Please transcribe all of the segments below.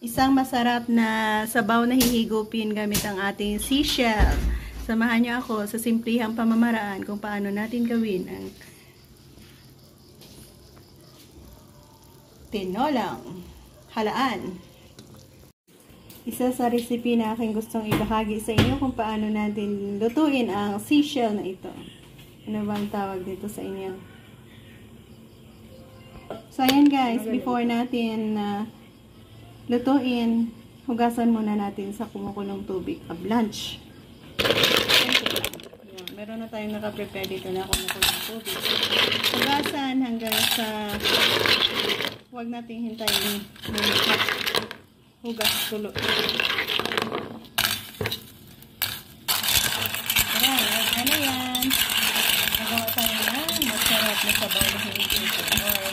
Isang masarap na sabaw na hihigupin gamit ang ating seashell. Samahan niyo ako sa simplihang pamamaraan kung paano natin gawin ang tinolang halaan. Isa sa recipe na aking gustong ibahagi sa inyo kung paano natin lutuin ang seashell na ito. Ano ba ang tawag dito sa inyo? So, ayan guys, before natin lutuin, hugasan muna natin sa kumukulong tubig, a blanch. Meron na tayong nakaprepare dito na kumukulong tubig. Hugasan hanggang sa huwag nating hintayin lumipat. Hugas tulo. Tara, ano yan? Nagawa tayo ng masarap na sabaw na hihigupin or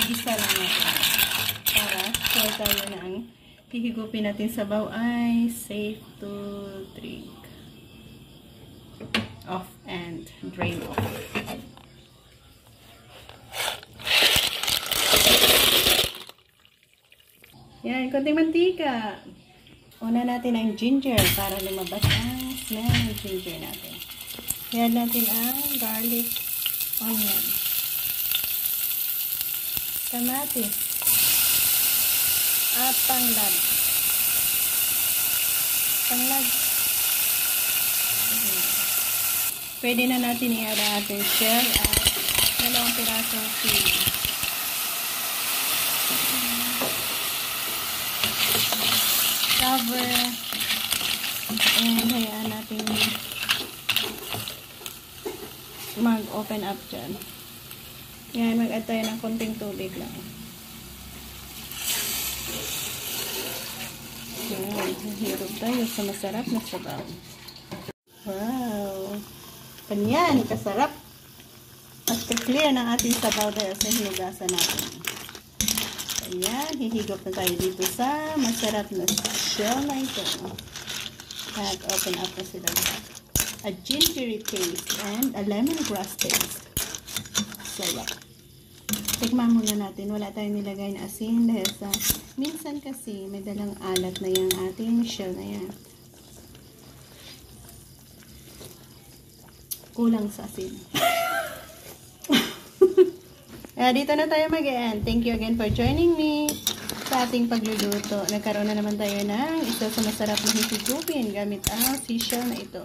igisa lang natin. Para sure tayo na ang hihigupin natin sabaw ay safe to drink. Off and drain off. Yan, konting mantika. Una natin ang ginger para lumabas ang smell ng ginger natin. Yan natin ang garlic, onion, kamatis, at tanglad. Pwede na natin i-add ang ating shell at dalawang pirasong chili. Cover and hayaan natin mag-open up dyan. Yan, mag-add tayo ng konting tubig lang. Yan, hirap tayo sa masarap na sabaw. Wow! Ganyan, kasarap at clear ng ating sabaw dahil sa hinugasan natin. Ayan, hihigop na tayo dito sa masarap na shell na ito. At open up na sila. A gingery taste and a lemongrass taste. Sarap. Tikman muna natin. Wala tayong nilagay na asin dahil sa minsan kasi may dalang alat na yung ating shell na yan. Kulang sa asin. Dito na tayo mag-end. Thank you again for joining me sa ating pagluluto. Nagkaroon na naman tayo ng isa sa masarap na hihigupin gamit ang seashell na ito.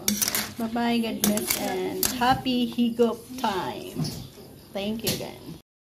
Bye-bye, God bless, and happy higop time. Thank you again.